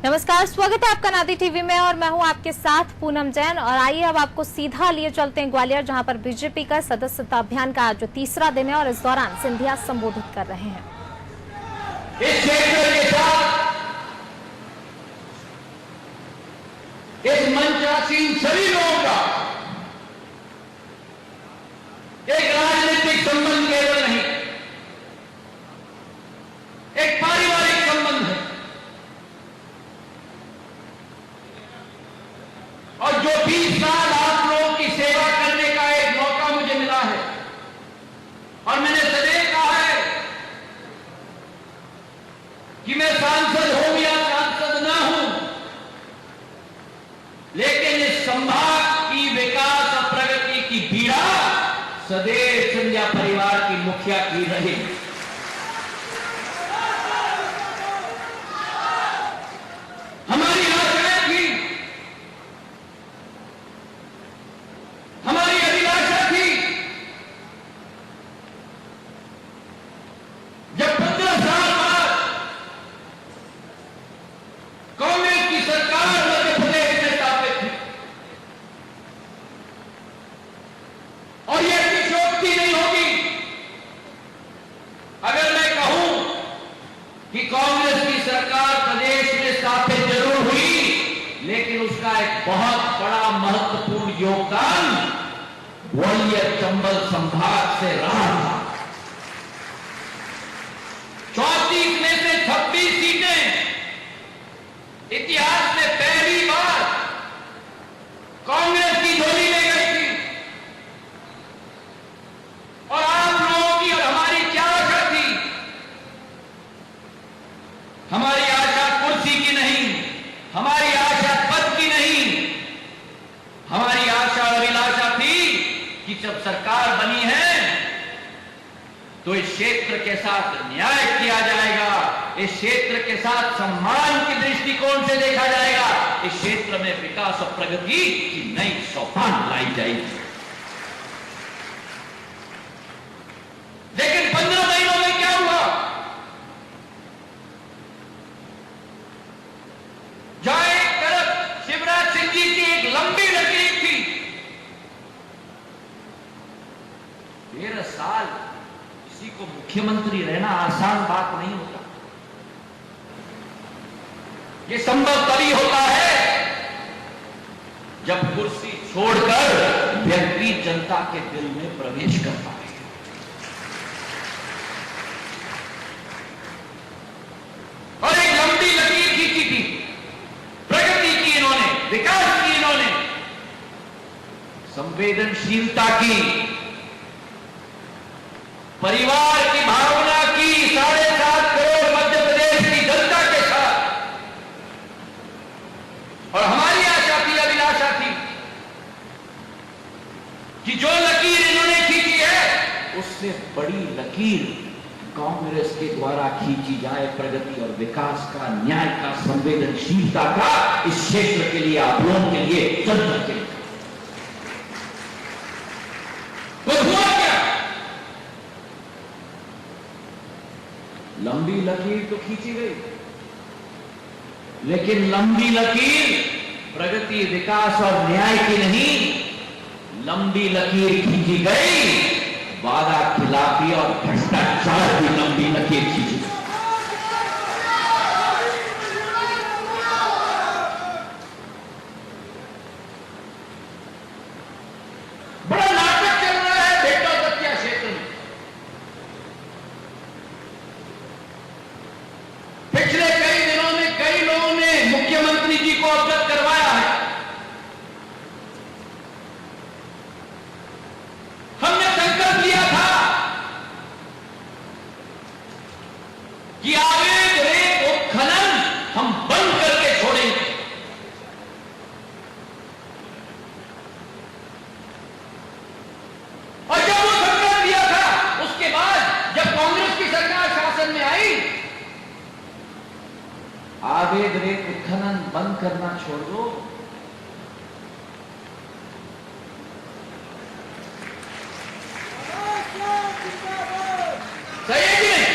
नमस्कार, स्वागत है आपका नादी टीवी में और मैं हूं आपके साथ पूनम जैन। और आइए अब आपको सीधा लिए चलते हैं ग्वालियर, जहां पर बीजेपी का सदस्यता अभियान का आज जो तीसरा दिन है और इस दौरान सिंधिया संबोधित कर रहे हैं। इस क्षेत्र के साथ इस मंचासीन सभी लोगों का एक राजनीतिक संबंध केवल नहीं, एक पारिवारिक संबंध है। और जो 20 साल आप लोगों की सेवा करने का एक मौका मुझे मिला है, और मैंने सदैव कहा है कि मैं सांसद हूं या सांसद ना हूं, लेकिन इस संभाग की विकास और प्रगति की पीड़ा सदैव सिंधिया परिवार की मुखिया की रही। हमारी आशाएं थी, हमारी अभिलाषा थी, जब 15 साल बाद कांग्रेस की सरकार मध्य प्रदेश में स्थापित थी, और यह अतिशयोक्ति नहीं होगी अगर मैं कहूं कि कांग्रेस की सरकार प्रदेश में स्थापित जरूर हुई, लेकिन उसका एक बहुत बड़ा महत्वपूर्ण योगदान ग्वालियर चंबल संभाग से रहा था। 34 में से 26 सीटें इतिहास में पहली बार कांग्रेस की झोली में गई थी। और आप लोगों की और हमारी क्या आशा थी? हमारी आशा कुर्सी की नहीं, हमारी आशा पद की नहीं, हमारी आशा और अभिलाषा थी कि जब सरकार बनी है तो इस क्षेत्र के साथ न्याय किया जाएगा, इस क्षेत्र के साथ सम्मान के दृष्टिकोण से देखा जाएगा, इस क्षेत्र में विकास और प्रगति की नई सोपान लाई जाएगी। लेकिन 15 महीनों में क्या हुआ? जहां एक तरफ शिवराज सिंह जी की एक लंबी लकीर थी, 13 साल किसी को मुख्यमंत्री रहना आसान बात नहीं होता। ये संभव तभी होता है जब कुर्सी छोड़कर व्यक्ति जनता के दिल में प्रवेश करता है। और एक लंबी लकीर खींची थी, प्रगति की इन्होंने, विकास की इन्होंने, संवेदनशीलता की, परिवार की भावना की, 7.5 करोड़ मध्य प्रदेश की जनता के साथ। और हमारी आशा थी, अभिलाषा थी कि जो लकीर इन्होंने खींची है उससे बड़ी लकीर कांग्रेस के द्वारा खींची जाए, प्रगति और विकास का, न्याय का, संवेदनशीलता का, इस क्षेत्र के लिए, आप लोगों के लिए, जनता के लिए। तो हुआ क्या? लंबी लकीर तो खींची गई, लेकिन लंबी लकीर प्रगति, विकास और न्याय की नहीं, लंबी लकीर खींची गई वादा खिलाफी और भ्रष्टाचार की लंबी लकीर खींची। बड़ा नाटक चल रहा है बेटा बच्चा क्षेत्र में। पिछले कई दिनों में कई लोगों ने मुख्यमंत्री जी को अवगत करवाया है। हमने संकल्प लिया था कि अवैध रेत उत्खनन हम बंद करके छोड़ेंगे। और जब वो संकल्प लिया था, उसके बाद जब कांग्रेस की सरकार शासन में आई, अवैध रेत उत्खनन बंद करना छोड़ दो, सही है कि नहीं?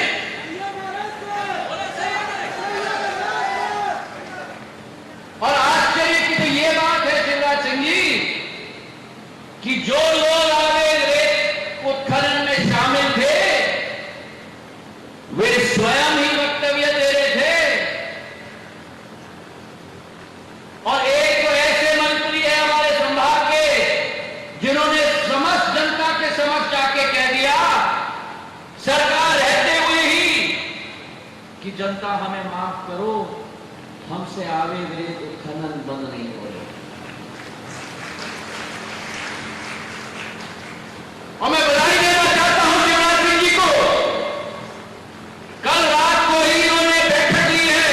हमें माफ करो, हमसे आवेग रेत उत्खनन बंद नहीं हो रहा। और मैं बधाई देना चाहता हूं शिवराज सिंह जी को। कल रात को ही इन्होंने बैठक ली है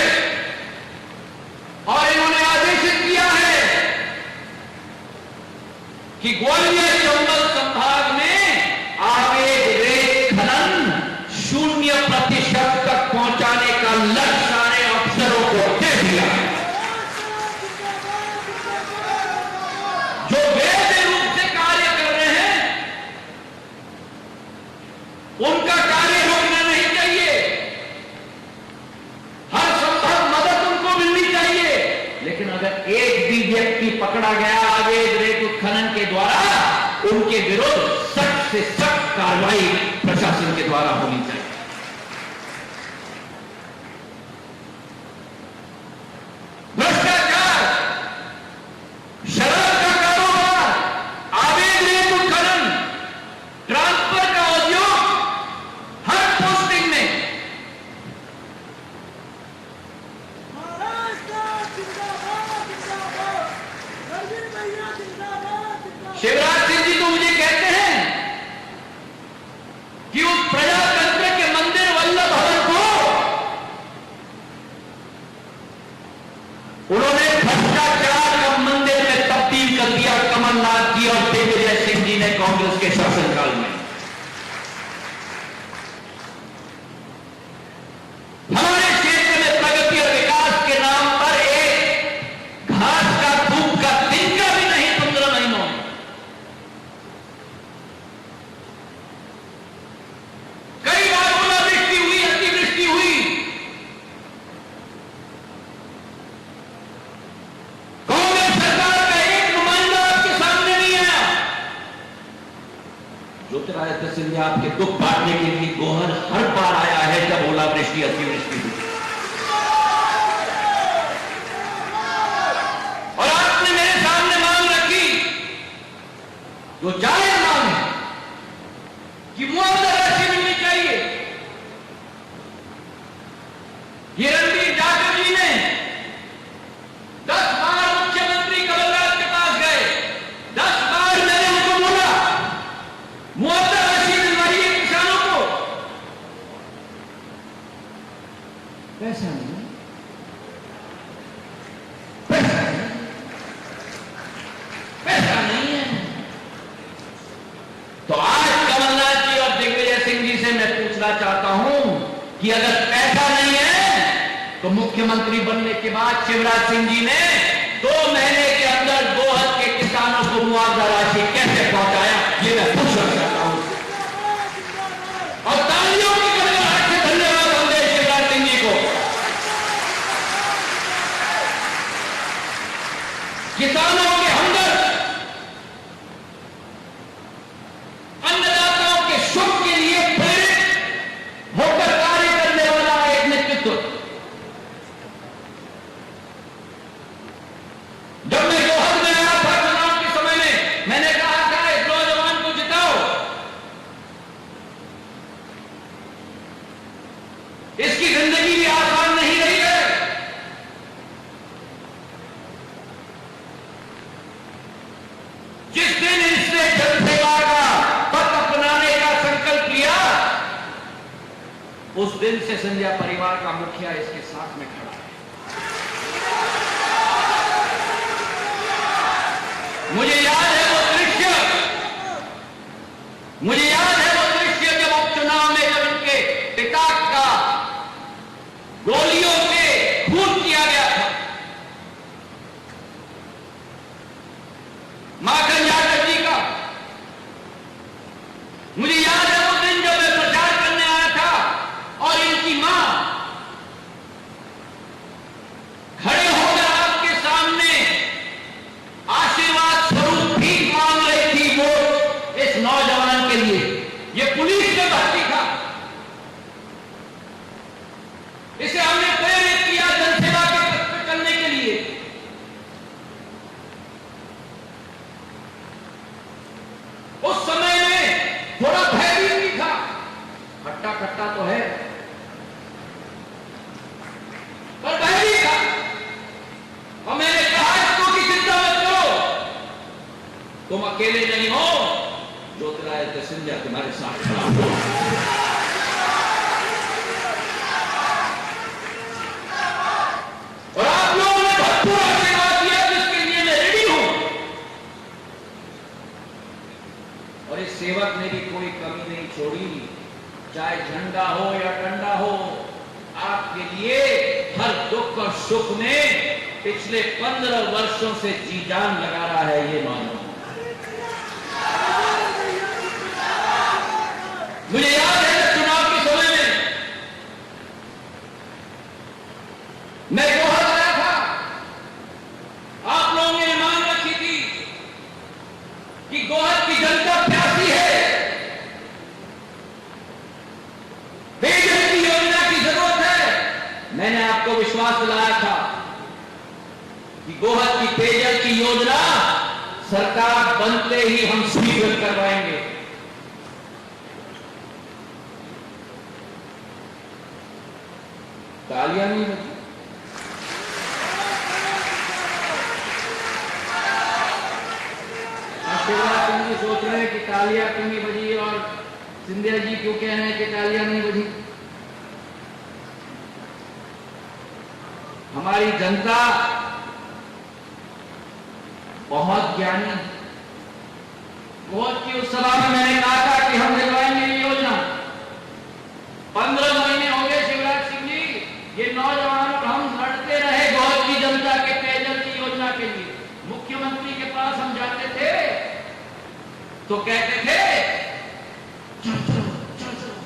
और इन्होंने आदेशित किया है कि ग्वालियर चंबल संभाग में आवेग रेत खनन 0% तक पहुंचाने का लक्ष्य सारे अफसरों को दे दिया है। जो वैध रूप से कार्य कर रहे हैं उनका कार्य रोकना नहीं चाहिए, हर संभव मदद उनको मिलनी चाहिए। लेकिन अगर एक भी व्यक्ति पकड़ा गया अवैध रेत उत्खनन के द्वारा, उनके विरुद्ध सख्त से सख्त कार्रवाई प्रशासन के द्वारा होनी चाहिए। भ्रष्टाचार, शराब का कारोबार, अवैध रेत उत्खनन, ट्रांसफर का उद्योग, हर पोस्टिंग में शिवराज सिंह जी तो मुझे कहते हैं कि उस प्रजातंत्र के मंदिर वल्लभ भवन को उन्होंने भ्रष्टाचार का मंदिर में तब्दील कर दिया कमलनाथ जी और दिग्विजय सिंह जी ने कांग्रेस के शासनकाल में। हमारे क्षेत्र में प्रगति और विकास के नाम पर एक घास का धूप का दिन का भी नहीं 15 महीनों में। कई बार ओलावृष्टि हुई, अतिवृष्टि हुई, कांग्रेस सरकार का एक नुमाइंदा आपके सामने नहीं आया। ज्योतिरादित्य सिंधिया आपके दुख बांटने के लिए गोहर हर बार आया है जब ओलावृष्टि अतिवृष्टि हुई, और आपने मेरे सामने मांग रखी जो जायज मांग है कि मुआवजा राशि मिलनी चाहिए। ये रणदीप जाखड़ जी ने 10 बार मुख्यमंत्री कमलनाथ के पास गए, 10 बार मैंने उनको बोला मुआवजा राशि दिलवाइए किसानों को। पैसा नहीं, पैसा नहीं, पैसा नहीं है। तो आज कमलनाथ जी और दिग्विजय सिंह जी से मैं पूछना चाहता हूं कि अगर पैसा नहीं है तो मुख्यमंत्री बनने के बाद शिवराज सिंह जी ने 2 महीने के अंदर गोहद के किसानों को मुआवजा राशि कैसे पहुंचाया, ये मैं पूछना चाहता हूं। और तालियों की गड़गड़ाहट से धन्यवाद हम दें शिवराज सिंह जी को। किसानों के हमदर्द, अन्नदाताओं के सुख के लिए प्रेरित होकर कार्य करने वाला एक नेतृत्व। जब मैं गोहद में आया था चुनाव के समय में, मैंने कहा था इस नौजवान को जिताओ, इसकी जिंदगी भी आसान नहीं रही है। जिस दिन इसने जनसेवा का पथ अपनाने का संकल्प लिया, उस दिन से सिंधिया परिवार का मुखिया इसके साथ में खड़ा है। मुझे याद है वो दृश्य, मुझे याद है वो दृश्य जब उपचुनाव में जब इनके पिता का गोलियों से खून किया गया था। माखन यादव जी का मुझे याद है वो दिन जब मैं प्रचार करने आया था और इनकी मां तुम अकेले नहीं हो, ज्योतिरादित्य सिंधिया तुम्हारे साथ खड़ा हो। और आप लोगों ने भरपूर आशीर्वाद दिया, जिसके लिए मैं रेडी हूं। और इस सेवक ने भी कोई कमी नहीं छोड़ी, चाहे झंडा हो या डंडा हो, आपके लिए हर दुख और सुख में पिछले 15 वर्षों से जी जान लगा रहा है, ये मानो। मुझे याद है चुनाव के समय में मैं गोहद आया था, आप लोगों ने मांग रखी थी कि गोहद की जनता प्यासी है, पेयजल की योजना की जरूरत है। मैंने आपको विश्वास दिलाया था कि गोहद की पेयजल की योजना सरकार बनते ही हम स्वीकृत करवाएंगे। तालियां नहीं बजी। शिवराज सिंह जी सोच रहे हैं कि तालियां क्यों नहीं बजी, और सिंधिया जी क्यों कह रहे हैं कि तालियां नहीं बजी। हमारी जनता बहुत ज्ञानी। बहुत की उस सभा में मैंने कहा था कि हम दिलवाएंगे ये योजना। 15 महीने हो गए शिवराज सिंह जी, ये नौजवान और हम लड़ते रहे बहुत की जनता के पेयजल की योजना के लिए। मुख्यमंत्री के पास हम जाते थे तो कहते थे चलो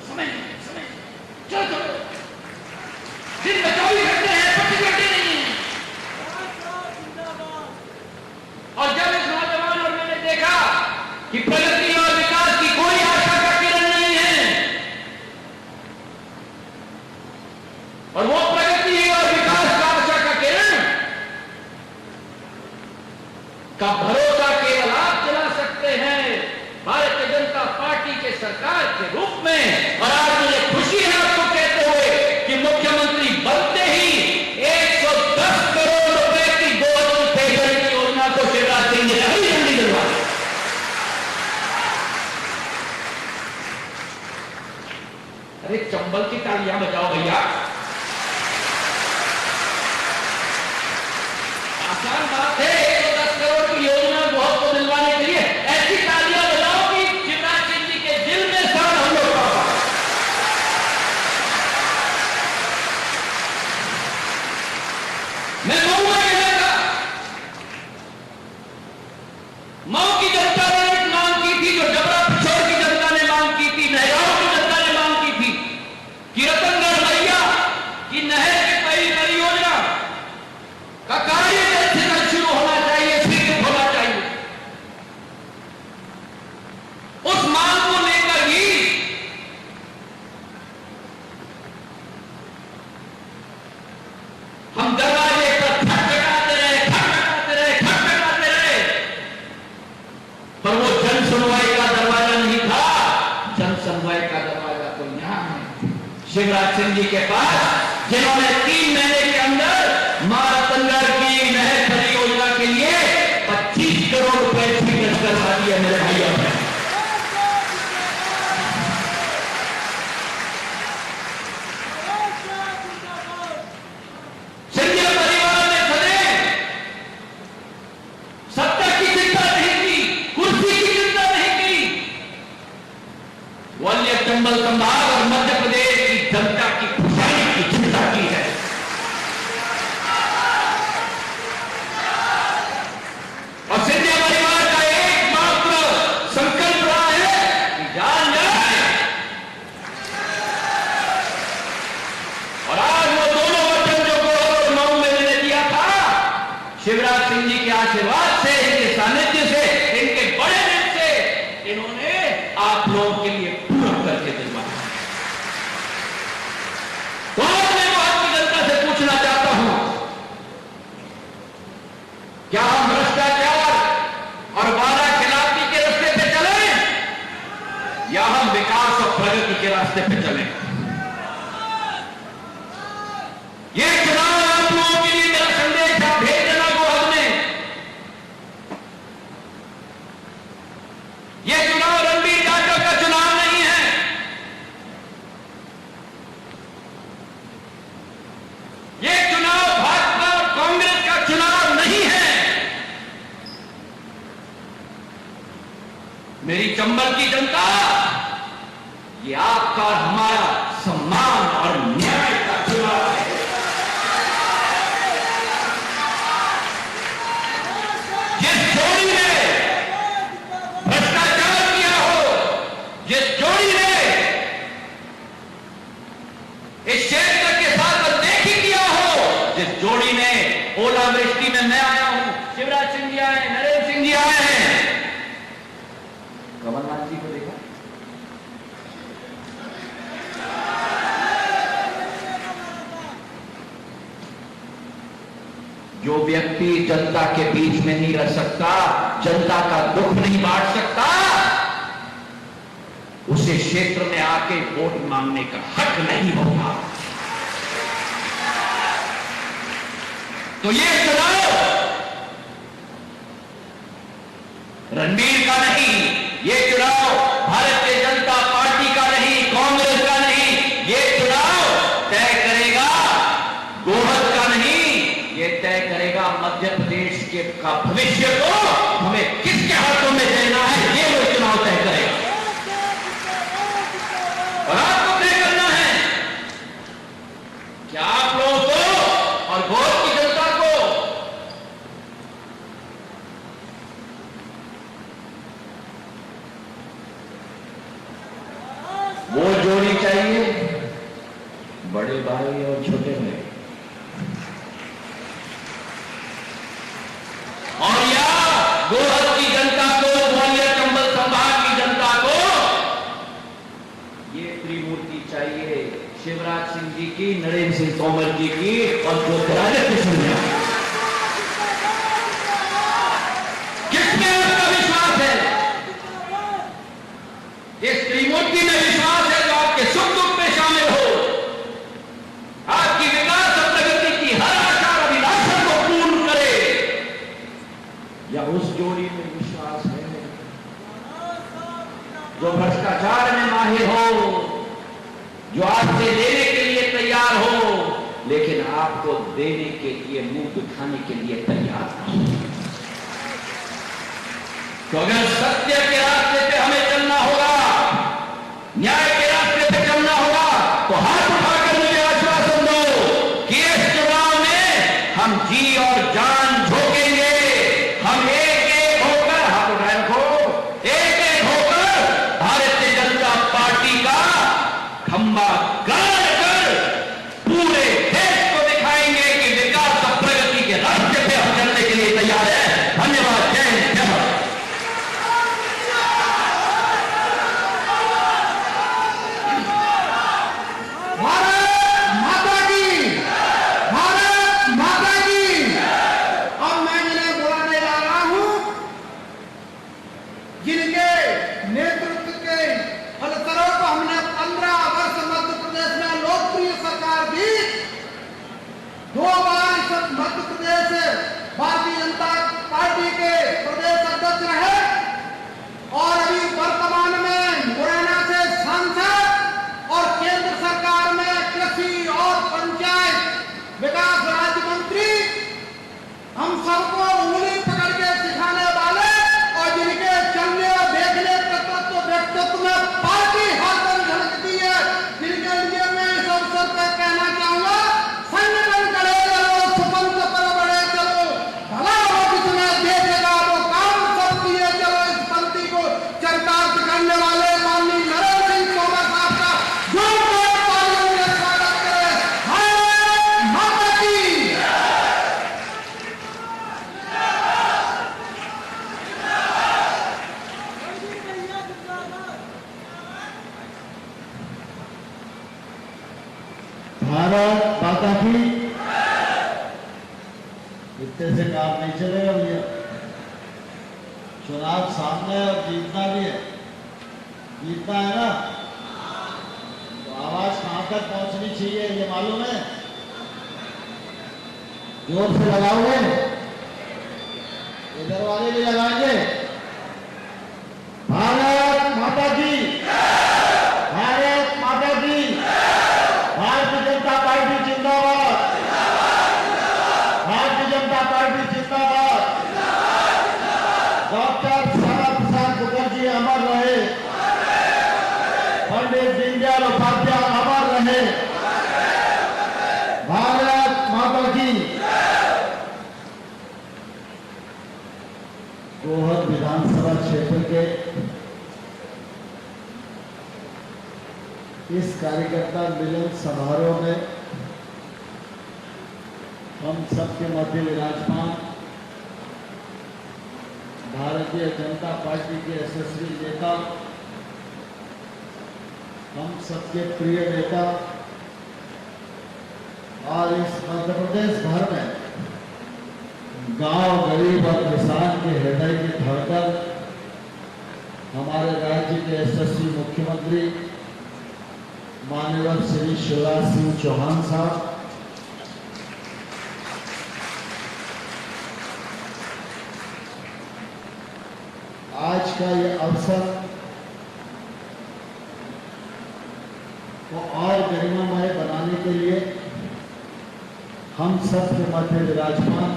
समय चलो दिन में 24 घंटे हैं, 25 घंटे नहीं है। और जब इस नौजवान और मैंने देखा कि प्रगति और विकास की कोई आशा का किरण नहीं है, और वो प्रगति और विकास का आशा का किरण का भरोसा केवल आप दिला सकते हैं भारतीय जनता पार्टी के सरकार के रूप में। और आज मुझे खुशी है आपको कहते हुए कि मुख्यमंत्री बनते ही 110 करोड़ रुपए की गोहद पेयजल की योजना को शिवराज सिंह ने हरी झंडी दिलवाई। अरे चंबल की तालियां बजाओ भैया। आसान बात है 110 करोड़ की योजना गोहद को दिलवाने के लिए। ऐसी तालियां बजाओ कि शिवराज सिंह जी के दिल में स्थान हम लोग का। मैं मऊ में गया था, मऊ की जनता ने एक मांग की थी, जो जबरा पिछोर की जनता ने मांग की थी, नहरों की जनता ने मांग की थी कि रतनगढ़ मैया की नहर की पहली परियोजना का कार्य शुरू होना चाहिए, स्वीकृत होना चाहिए। उस मांग को लेकर ही हम दरवाजे पर खटखटाते रहे, पर वो जन सुनवाई का दरवाजा नहीं था। जन सुनवाई का दरवाजा तो यहां है, शिवराज सिंह जी के पास, जिन्होंने 3 महीने के अंदर रतनगढ़ की नहर परियोजना के लिए 25 करोड़ रुपए स्वीकृत करवा दिया। मेरे भाइयों ने सिंधिया परिवार ने सदैव सत्ता की चिंता नहीं की, कुर्सी की चिंता नहीं की। ग्वालियर, चंबल संभाग और मध्य प्रदेश की जनता की खुशहाली की चिंता की है। और सिंधिया परिवार का एकमात्र संकल्प रहा है कि जान जाए। और आज वो दोनों वचन जो गोहद और मऊ में मैंने दिया था, शिवराज सिंह जी के आशीर्वाद से, इनके सानिध्य से, इनके बड़े दिल से इन्होंने आप लोगों के लिए पूरा करके दिलवाया। तो आज मैं आपकी जनता से पूछना चाहता हूं, क्या हम भ्रष्टाचार और वादा खिलाफी के रास्ते पे चले, या हम विकास और प्रगति के रास्ते पे चले? ये चुनाव आप लोगों के लिए मेरा संदेश आप भेज देना गोहद में मेरी चंबल की जनता, ये आपका और हमारा सम्मान और न्याय का चुनाव है। जिस जोड़ी ने भ्रष्टाचार किया हो, जिस जोड़ी ने इस क्षेत्र के साथ अनदेखी किया हो, जिस जोड़ी ने ओलावृष्टि में मैं आया हूं, शिवराज सिंह जी आए, नरेंद्र सिंह जी आए हैं, कमलनाथ जी को देखा, जो व्यक्ति जनता के बीच में नहीं रह सकता, जनता का दुख नहीं बांट सकता, उसे क्षेत्र में आके वोट मांगने का हक नहीं होगा। तो ये चुनाव रणबीर का नहीं, ये चुनाव भारतीय जनता पार्टी का नहीं, कांग्रेस का नहीं, ये चुनाव तय करेगा गोहद का नहीं, ये तय करेगा मध्य प्रदेश के का भविष्य को हमें किसके हाथों में देना है, ये वो चुनाव तय करेगा। और आपको तय करना है कि आप लोगों को और गोहद की जनता को वो जोड़ी चाहिए, बड़े भाई और छोटे भाई, और या गोहद की जनता को, ग्वालियर चंबल संभाग की जनता को ये त्रिमूर्ति चाहिए, शिवराज सिंह जी की, नरेंद्र सिंह तोमर जी की और ज्योतिरादित्य सिंधिया। किसमें आपका विश्वास है? इस त्रिमूर्ति में विश्वास है जो आपके सुख दुख में शामिल हो, आपकी विकास और प्रगति की हर आशा और अभिलाषा को पूर्ण करे, या उस जोड़ी में विश्वास है जो भ्रष्टाचार में माहिर हो, जो आपसे लेने के लिए तैयार हो, लेकिन आपको देने के लिए, मुंह दिखाने के लिए तैयार नहीं। तो अगर सत्य के रास्ते पे हमें चलना होगा, न्याय के रास्ते पे चलना होगा, तो हाथ उठाकर मुझे आश्वासन दो कि इस चुनाव में हम जी और जान झोंकेंगे, हम एक एक होकर, हाथ उठाए रखो, एक एक होकर भारतीय जनता पार्टी का खंबा गाड़ कर पूरे देश को दिखाएंगे कि विकास और प्रगति के रास्ते पे हम चलने के लिए तैयार है। धन्यवाद। जय हिंद, जय भारत। भारतीय जनता पार्टी के प्रदेश अध्यक्ष रहे और अभी वर्तमान में मुरैना से सांसद और केंद्र सरकार में कृषि और पंचायत विकास राज्य मंत्री, हम सबको उंगली पकड़ के सिखाने वाले और जिनके चलने और देखने तत्व व्यक्तित्व में पार्टी हरदम झलकती है, जिनके लिए मैं इस अवसर पर कहना चाहूंगा, संगठन करे चलो, सुपंथ पर बढ़े चलो, भला हो जिसमें देखेगा वो काम सब किए चलो। इस पंक्ति को चरितार्थ करने वाले माननीय नरेंद्र सिंह तोमर साहब का जोरदार तालियों से स्वागत करें। भारत माता की। भारत माता की। इतने से काम नहीं चलेगा भैया, चुनाव सामने है और जीतना भी है, जीतना है ना, तो आवाज कहां तक पहुंचनी चाहिए ये मालूम है? जोर से लगाओगे, इधर वाले भी लगाएंगे। भारत माता की, भारत माता की, भारतीय जनता पार्टी जिंदाबाद, भारतीय जनता पार्टी जिंदाबाद। डॉक्टर श्यामा प्रसाद मुखर्जी अमर गोहद विधानसभा क्षेत्र के इस कार्यकर्ता मिलन समारोह में हम सबके मध्य विराजमान भारतीय जनता पार्टी के यशस्वी नेता, हम सबके प्रिय नेता और इस मध्य प्रदेश भर में गांव, गरीब और किसान के हृदय की धड़कन हमारे राज्य के यशस्वी मुख्यमंत्री माननीय श्री शिवराज सिंह चौहान साहब, आज का ये अवसर को और गरिमामय बनाने के लिए हम सब के मध्य विराजमान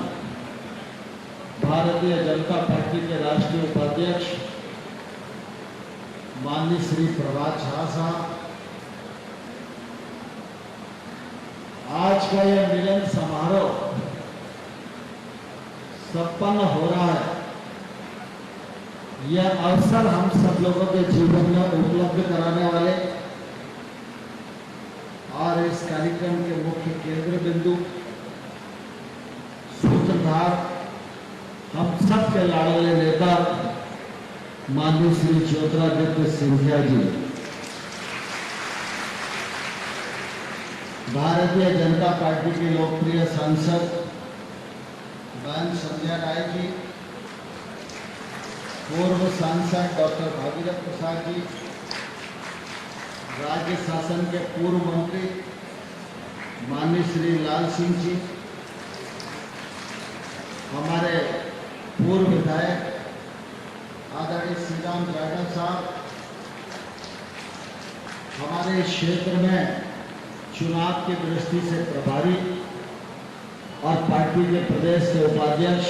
भारतीय जनता पार्टी के राष्ट्रीय उपाध्यक्ष माननीय श्री प्रभात झा साहब, आज का यह मिलन समारोह संपन्न हो रहा है। यह अवसर हम सब लोगों के जीवन में उपलब्ध कराने वाले और इस कार्यक्रम के मुख्य केंद्र बिंदु, सूत्रधार, हम सब के लाडले नेता माननीय श्री ज्योतिरादित्य सिंधिया जी, भारतीय जनता पार्टी की लोकप्रिय सांसद बहन संध्या राय जी, पूर्व सांसद डॉक्टर भागीरथ प्रसाद जी, राज्य शासन के पूर्व मंत्री माननीय श्री लाल सिंह जी, हमारे पूर्व विधायक आदरणीय श्री राम जाटव साहब, हमारे क्षेत्र में चुनाव की दृष्टि से प्रभारी और पार्टी के प्रदेश के उपाध्यक्ष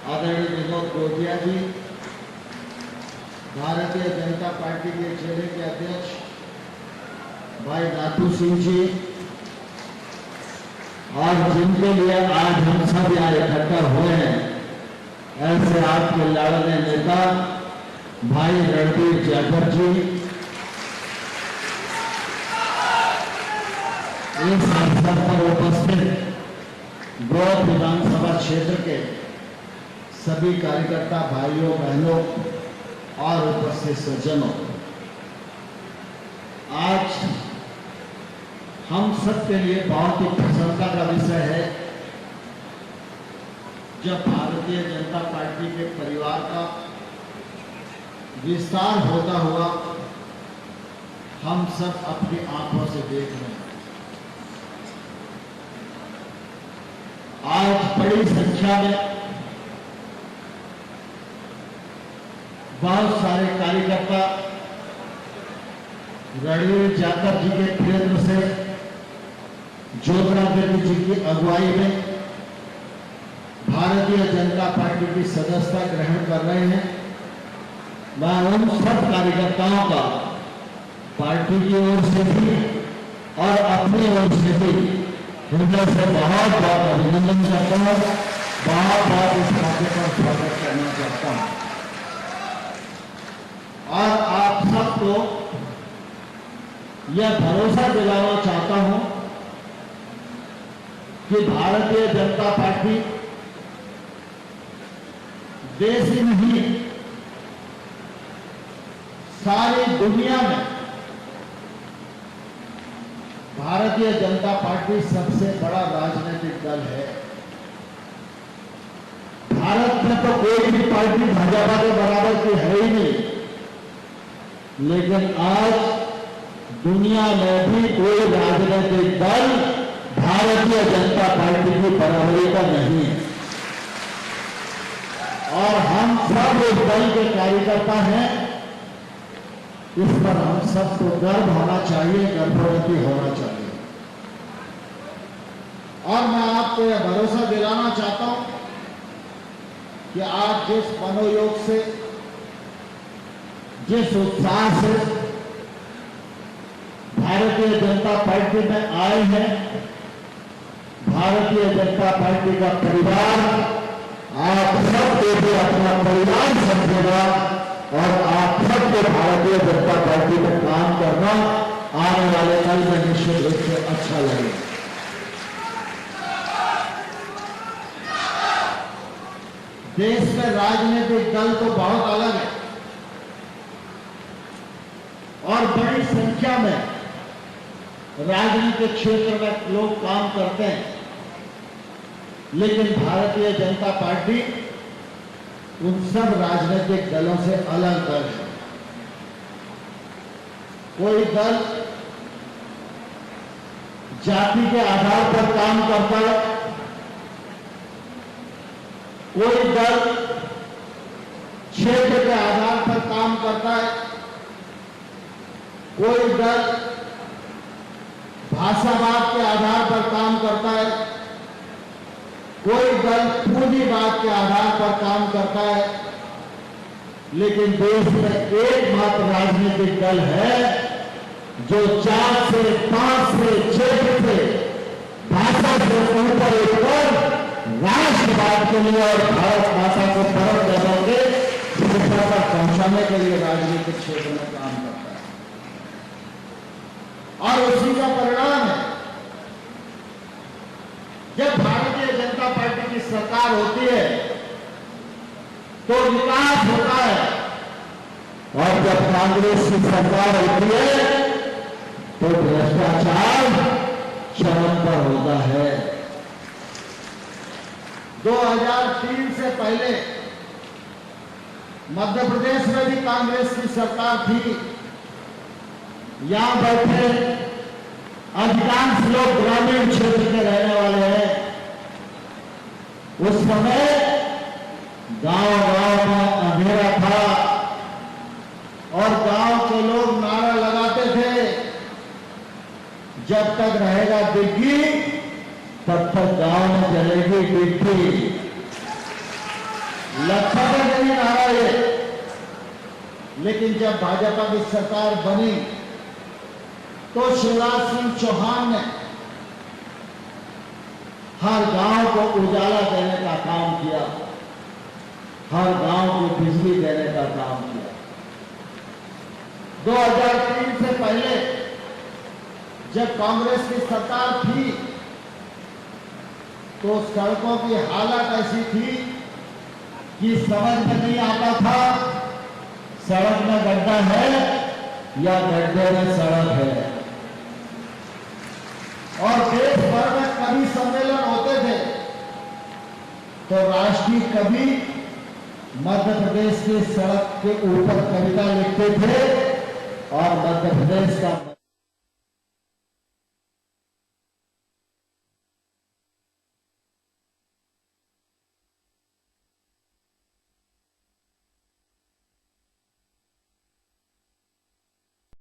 आदरणीय विनोद गोदिया जी, भारतीय जनता पार्टी के जिले के अध्यक्ष भाई नाथू सिंह जी, और जिनके लिए आज हम सब यहाँ इकट्ठा हुए हैं, ऐसे आपके लाडले नेता भाई रणबीर जाखड़ जी, इस अवसर पर उपस्थित गोहद विधानसभा क्षेत्र के सभी कार्यकर्ता भाइयों बहनों और उपस्थित सज्जनों, आज हम सब के लिए बहुत ही प्रसन्नता का विषय है जब भारतीय जनता पार्टी के परिवार का विस्तार होता हुआ हम सब अपनी आंखों से देख रहे हैं। आज बड़ी संख्या में बहुत सारे कार्यकर्ता रणबीर जाखड़ जी के केंद्र से ज्योतिरादित्य जी की अगुवाई में भारतीय जनता पार्टी की सदस्यता ग्रहण कर रहे हैं। मैं उन सब कार्यकर्ताओं का पार्टी की ओर से भी और अपनी ओर से भी हृदय से बहुत बहुत अभिनंदन करता हूँ, बहुत बहुत इस मौके पर स्वागत करना चाहता हूँ और आप सबको यह भरोसा दिलाना चाहता हूं कि भारतीय जनता पार्टी देश ही नहीं सारी दुनिया में भारतीय जनता पार्टी सबसे बड़ा राजनीतिक दल है। भारत में तो कोई भी पार्टी भाजपा के बराबर की है ही नहीं, लेकिन आज दुनिया में भी कोई राजनीतिक दल भारतीय जनता पार्टी की बराबरी का नहीं है और हम सब उस दल के कार्यकर्ता हैं। इस पर हम सबको गर्व होना चाहिए, गर्भवती होना चाहिए और मैं आपको यह भरोसा दिलाना चाहता हूं कि आज जिस मनोयोग से, जिस उत्साह से भारतीय जनता पार्टी में आए हैं, भारतीय जनता पार्टी का परिवार आप सबको भी अपना परिवार समझेगा और आप सबको भारतीय जनता पार्टी में काम करना आने वाले कल में निश्चित रूप से अच्छा लगेगा। देश में राजनीतिक दल तो बहुत अलग है और बड़ी संख्या में राजनीतिक क्षेत्र में लोग काम करते हैं, लेकिन भारतीय जनता पार्टी उन सब राजनीतिक दलों से अलग दल है। कोई दल जाति के आधार पर काम करता है, कोई दल क्षेत्र के आधार पर काम करता है, कोई दल भाषावाद के आधार पर काम करता है, कोई दल पूंजीवाद के आधार पर काम करता है, लेकिन देश में एकमात्र राजनीतिक दल है जो 4 से 5 से 6 से भाषा से ऊपर राष्ट्रवाद के लिए और भारत माता को परम जगह के शिक्षा तक पहुंचाने के लिए राजनीतिक क्षेत्र में काम करता है और उसी का परिणाम है जब भारतीय जनता पार्टी की सरकार होती है तो विकास होता है और जब कांग्रेस की सरकार होती है तो भ्रष्टाचार चरम पर होता है। 2003 से पहले मध्य प्रदेश में भी कांग्रेस की सरकार थी। यहां बैठे अधिकांश लोग ग्रामीण क्षेत्र के रहने वाले हैं। उस समय गांव-गांव में अंधेरा था और गांव के लोग नारा लगाते थे, जब तक रहेगा डिग्गी तब तक गांव में जलेगी डिग्गी। लगता था नहीं नारा ये, लेकिन जब भाजपा की सरकार बनी तो शिवराज सिंह चौहान ने हर गांव को उजाला देने का काम किया, हर गांव को बिजली देने का काम किया। 2003 से पहले जब कांग्रेस की सरकार थी तो सड़कों की हालत ऐसी थी कि समझ में नहीं आता था सड़क में गड्ढा है या गड्ढे में सड़क है। और देश भर में कभी सम्मेलन होते थे तो राष्ट्रीय कवि मध्य प्रदेश की सड़क के ऊपर कविता लिखते थे और मध्य प्रदेश का